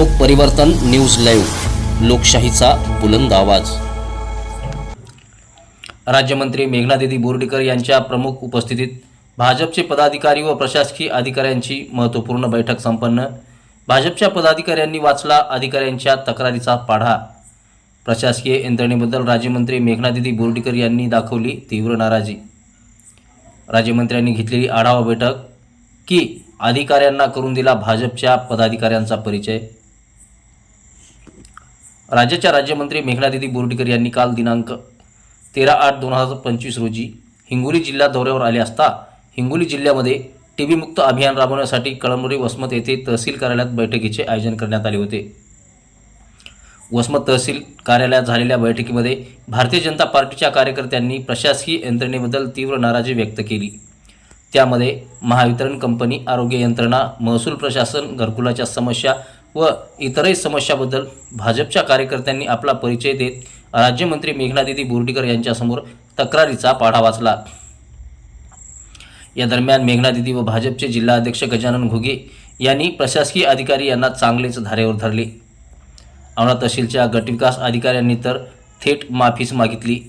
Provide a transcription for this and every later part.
लोक परिवर्तन news live, लोकशाहीचा बुलंद आवाज। राज्यमंत्री मेघनादिदी बोर्डीकर यांच्या प्रमुख उपस्थितीत भाजपचे पदाधिकारी व प्रशासकीय अधिकाऱ्यांची महत्त्वपूर्ण बैठक संपन्न। भाजपच्या पदाधिकाऱ्यांनी वाचला अधिकाऱ्यांच्या तक्रारीचा पाढा। प्रशासकीय यंत्रणेबद्दल राज्यमंत्री मेघनादिदी बोर्डीकर यांनी दाखवली तीव्र नाराजी। राज्यमंत्र्यांनी घेतलेली आढावा बैठक की अधिकाऱ्यांना करून दिला भाजपच्या पदाधिकाऱ्यांचा परिचय। राज्याच्या राज्यमंत्री मेघनादिदी बोर्डीकर यांनी काल दिनांक 13/8/2025 रोजी हिंगोली जिल्हा दौऱ्यावर आले असता हिंगोली जिल्ह्यामध्ये टीबी मुक्त अभियान राबवण्यासाठी कळमनुरी वसमत येथे तहसील कार्यालयात बैठकीचे आयोजन करण्यात आले होते। वसमत तहसील कार्यालयात झालेल्या बैठकीमध्ये भारतीय जनता पार्टीच्या कार्यकर्त्यांनी प्रशासकीय यंत्रणेबद्दल तीव्र नाराजी व्यक्त केली। त्यामध्ये महावितरण कंपनी, आरोग्य यंत्रणा, महसूल प्रशासन, घरकुलाच्या समस्या व इतरही समस्याबद्दल भाजपच्या कार्यकर्त्यांनी आपला परिचय देत राज्यमंत्री मेघनादिदी बोर्डीकर यांच्यासमोर तक्रारीचा पाढा वाचला। या दरम्यान मेघनादिदी व भाजपचे जिल्हाध्यक्ष गजानन घुगे यांनी प्रशासकीय अधिकारी यांना चांगलेच धारेवर धरले। औंढा तहसीलच्या गटविकास अधिकाऱ्यांनी तर थेट माफीच मागितली।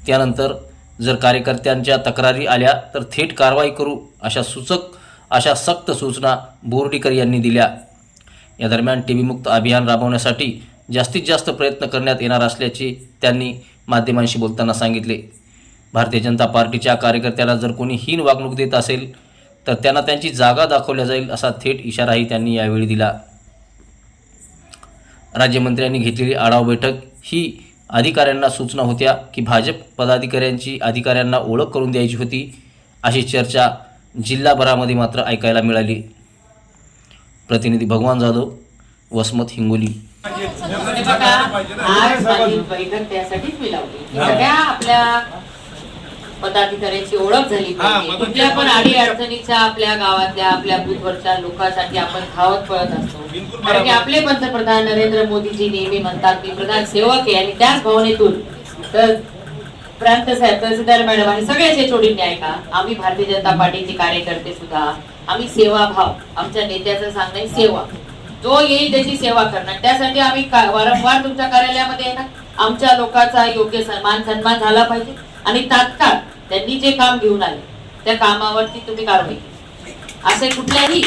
त्यानंतर जर कार्यकर्त्यांच्या तक्रारी आल्या तर थेट कारवाई करू अशा सक्त सूचना बोर्डीकर यांनी दिल्या। या दरम्यान टीबी मुक्त अभियान राबवण्यासाठी जास्तीत जास्त प्रयत्न करण्यात येणार असल्याचे त्यांनी माध्यमांशी बोलताना सांगितले। भारतीय जनता पार्टीच्या कार्यकर्त्याला जर कोणी हीन वागणूक देत असेल तर त्यांना त्यांची जागा दाखवल्या जाईल असा थेट इशाराही त्यांनी यावेळी दिला। राज्यमंत्र्यांनी घेतलेली आढावा बैठक ही अधिकाऱ्यांना सूचना होत्या की भाजप पदाधिकाऱ्यांची अधिकाऱ्यांना ओळख करून द्यायची होती, अशी चर्चा जिल्हाभरामध्ये मात्र ऐकायला मिळाली। प्रतिनिधी भगवान जाधव, वसमत, हिंगोली। आज माझी बैठक त्यासाठीच मिळवली, सगळ्या आपल्या पदाधिकाऱ्यांची ओळख झाली पाहिजे। कुठल्या पण अडी अडचणीच्या आपल्या गावातल्या आपल्या बुथवरच्या लोकांसाठी आपण धावत पळत असतो, कारण की आपले पंतप्रधान नरेंद्र मोदीजी नेहमी म्हणतात की प्रधान सेवक आहे, आणि त्याच भावनेतून तर प्रांत साहेब, तहसीलदार मॅडम आणि सगळ्याचे छोडी न्याय का आम्ही भारतीय जनता पार्टीचे कार्यकर्ते सुद्धा आम्ही सेवाभाव, आमच्या नेत्याचं सांगणं सेवा, जो येईल त्याची सेवा करणार, त्यासाठी आम्ही वारंवार तुमच्या कार्यालयामध्ये येणार। आमच्या लोकांचा योग्य सन्मान झाला पाहिजे आणि तात्काळ त्यांनी जे काम घेऊन आले त्या कामावरती तुम्ही कारवाई, असे कुठल्याही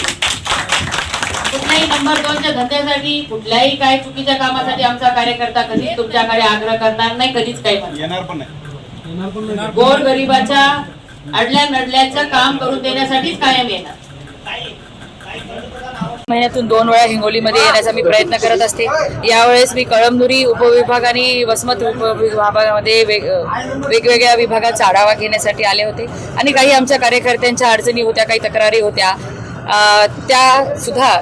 नंबर 2च्या धंद्यासाठी, कुठल्याही काय चुकीच्या कामासाठी आमचा कार्यकर्ता कधीच तुमच्याकडे आग्रह करणार नाही, कधीच काही येणार पण नाही। गोर गरिबाच्या अडल्या नडल्याचं काम करून देण्यासाठीच कायम येणार। महिन्यातून 2 वेळा हिंगोलीमध्ये येण्याचा मी प्रयत्न करत असते। यावेळेस मी कळमनुरी उपविभाग आणि वसमत उपविभागामध्ये वेगवेगळ्या विभागाचा आढावा घेण्यासाठी आले होते आणि काही आमच्या कार्यकर्त्यांच्या अडचणी होत्या, काही तक्रारी होत्या, त्या सुद्धा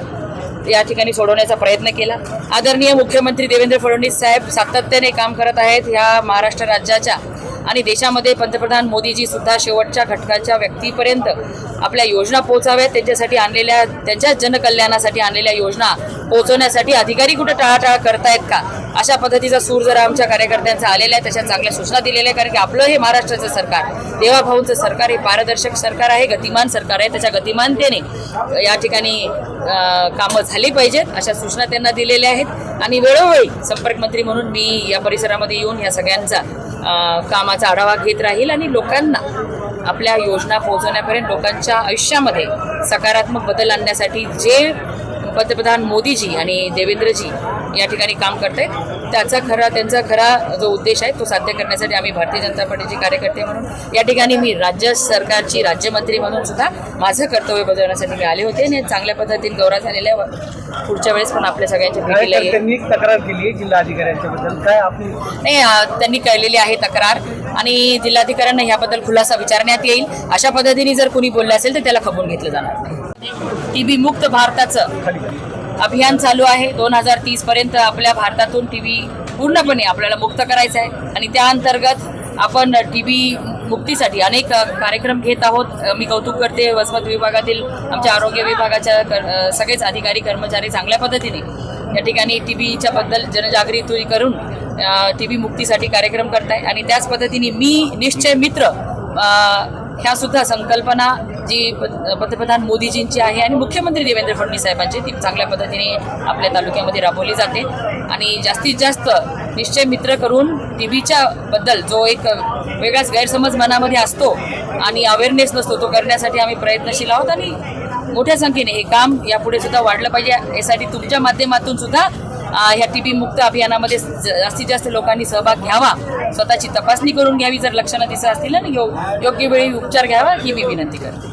या ठिकाणी सोडवण्याचा प्रयत्न केला। आदरणीय मुख्यमंत्री देवेंद्र फडणवीस साहेब सातत्याने काम करत आहेत ह्या महाराष्ट्र राज्याच्या आणि देशामध्ये। पंतप्रधान मोदीजी सुद्धा शेवटच्या घटकाच्या व्यक्तीपर्यंत आपल्या योजना पोहोचाव्यात, त्यांच्यासाठी आणलेल्या, त्यांच्या जनकल्याणासाठी आणलेल्या योजना पोहोचवण्यासाठी अधिकारी कुठे टाळाटाळ करतायत का, अशा पद्धतीचा सूर जरा आमच्या कार्यकर्त्यांचा आलेला आहे। तशा चांगल्या सूचना दिलेल्या आहे, कारण की आपलं हे महाराष्ट्राचं सरकार, देवाभाऊंचं सरकार, हे पारदर्शक सरकार आहे, गतिमान सरकार आहे। त्याच्या गतिमानतेने या ठिकाणी कामं झाली पाहिजेत अशा सूचना त्यांना दिलेल्या आहेत। आणि वेळोवेळी संपर्क मंत्री म्हणून मी या परिसरामध्ये येऊन या सगळ्यांचा कामाचा आढावा घेत राहील आणि लोकांना आपल्या योजना पोहोचवण्यापर्यंत लोकांच्या आयुष्यामध्ये सकारात्मक बदल आणण्यासाठी जे पंतप्रधान मोदीजी आणि देवेंद्रजी या ठिकाणी काम करतायत त्यांचा खरा जो उद्देश आहे तो साध्य करण्यासाठी आम्ही भारतीय जनता पार्टीचे कार्यकर्ते म्हणून या ठिकाणी मी राज्य सरकारची राज्यमंत्री म्हणून सुद्धा माझं कर्तव्य बजावण्यासाठी मी आले होते आणि चांगल्या पद्धतीने दौरा झालेल्या पुढच्या वेळेस पण आपल्या सगळ्यांच्या भेटीला येईल। त्यांनी तक्रार केली आहे जिल्हाधिकाऱ्यांच्याबद्दल, काय आपली नाही, त्यांनी केलेली आहे तक्रार आणि जिल्हाधिकाऱ्यांना ह्याबद्दल खुलासा विचारण्यात येईल। अशा पद्धतीने जर कोणी बोलले असेल तर त्याला खपवून घेतलं जाणार नाही। टीबी मुक्त भारताचं अभियान चालू आहे। 2030 पर्यंत आपल्या भारतातून टीबी पूर्णपणे आपल्याला मुक्त करायचं आहे आणि त्या अंतर्गत आपण टीबी मुक्तीसाठी अनेक कार्यक्रम घेत आहोत। मी कौतुक करते वसमत विभागातील आमच्या आरोग्य विभागाच्या सगळेच अधिकारी कर्मचारी चांगल्या पद्धतीने या ठिकाणी टीबीच्या बद्दल जनजागृती करून टीबी मुक्तीसाठी कार्यक्रम करताय आणि त्याच पद्धतीने मी निश्चय मित्र ह्या सुद्धा संकल्पना जी पंतप्रधान मोदीजींची आहे आणि मुख्यमंत्री देवेंद्र फडणवीस साहेबांची ती चांगल्या पद्धतीने आपल्या तालुक्यामध्ये राबवली जाते आणि जास्तीत जास्त निश्चय मित्र करून टीबीच्या बद्दल जो एक वेगळाच गैरसमज मनामध्ये असतो आणि अवेअरनेस नसतो तो करण्यासाठी आम्ही प्रयत्नशील आहोत आणि मोठ्या संख्येने हे काम यापुढे सुद्धा वाढलं पाहिजे. यासाठी तुमच्या माध्यमातून सुद्धा ह्या टीबी मुक्त अभियानामध्ये जास्तीत जास्त लोकांनी सहभाग घ्यावा, स्वतःची तपासणी करून घ्यावी जर लक्षणं दिसत असतील आणि योग्य वेळी उपचार घ्यावा ही मी विनंती करते.